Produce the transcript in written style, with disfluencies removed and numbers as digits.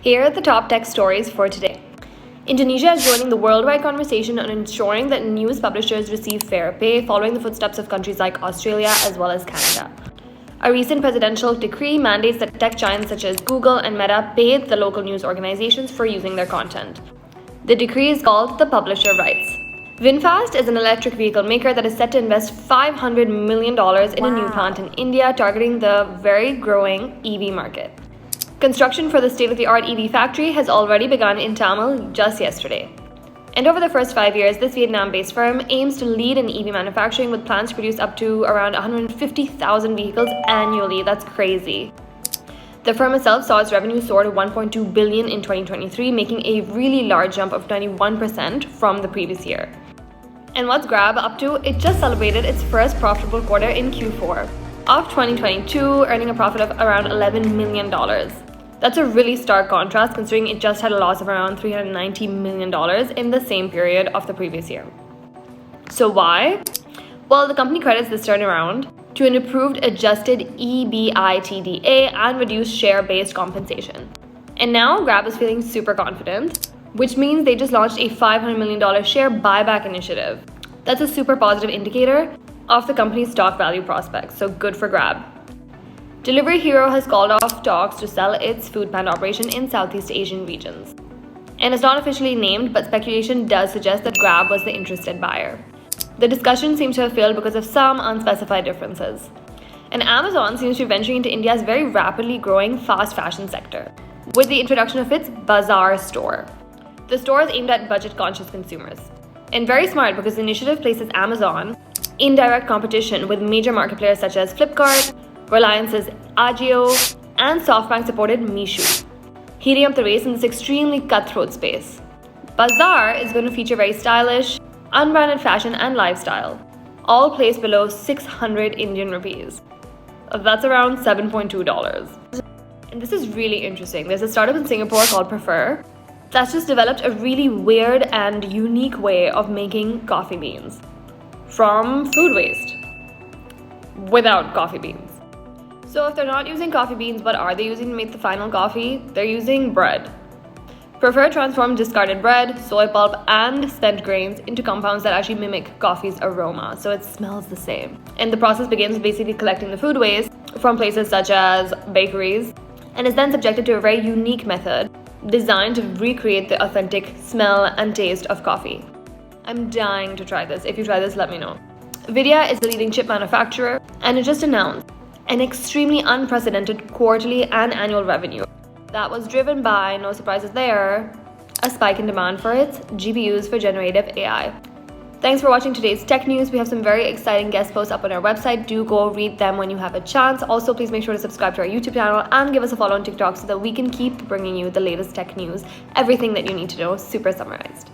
Here are the top tech stories for today. Indonesia is joining the worldwide conversation on ensuring that news publishers receive fair pay, following the footsteps of countries like Australia as well as Canada. A recent presidential decree mandates that tech giants such as Google and Meta pay the local news organizations for using their content. The decree is called the Publisher Rights. VinFast is an electric vehicle maker that is set to invest $500 million in a new plant in India, targeting the very growing EV market. Construction for the state-of-the-art EV factory has already begun in Tamil just yesterday. And over the first 5 years, this Vietnam-based firm aims to lead in EV manufacturing with plans to produce up to around 150,000 vehicles annually. That's crazy. The firm itself saw its revenue soar to $1.2 billion in 2023, making a really large jump of 21% from the previous year. And what's Grab up to? It just celebrated its first profitable quarter in Q4 of 2022, earning a profit of around $11 million. That's a really stark contrast considering it just had a loss of around $390 million in the same period of the previous year. So why? Well, the company credits this turnaround to an improved adjusted EBITDA and reduced share-based compensation. And now Grab is feeling super confident, which means they just launched a $500 million share buyback initiative. That's a super positive indicator of the company's stock value prospects, so good for Grab. Delivery Hero has called off talks to sell its Foodpanda operation in Southeast Asian regions. And it's not officially named, but speculation does suggest that Grab was the interested buyer. The discussion seems to have failed because of some unspecified differences. And Amazon seems to be venturing into India's very rapidly growing fast fashion sector with the introduction of its Bazaar store. The store is aimed at budget-conscious consumers. And very smart because the initiative places Amazon in direct competition with major market players such as Flipkart, Reliance's Ajio, and SoftBank-supported Meesho, heating up the race in this extremely cutthroat space. Bazaar is going to feature very stylish, unbranded fashion and lifestyle, all placed below 600 Indian rupees. That's around $7.2. And this is really interesting. There's a startup in Singapore called Prefer that's just developed a really weird and unique way of making coffee beans from food waste without coffee beans. So if they're not using coffee beans, what are they using to make the final coffee? They're using bread. Prefer transformed discarded bread, soy pulp, and spent grains into compounds that actually mimic coffee's aroma, so it smells the same. And the process begins with basically collecting the food waste from places such as bakeries, and is then subjected to a very unique method designed to recreate the authentic smell and taste of coffee. I'm dying to try this. If you try this, let me know. Nvidia is the leading chip manufacturer, and it just announced an extremely unprecedented quarterly and annual revenue that was driven by, no surprises there, a spike in demand for its GPUs for generative AI. Thanks for watching today's tech news. We have some very exciting guest posts up on our website. Do go read them when you have a chance. Also, please make sure to subscribe to our YouTube channel and give us a follow on TikTok so that we can keep bringing you the latest tech news, everything that you need to know, super summarized.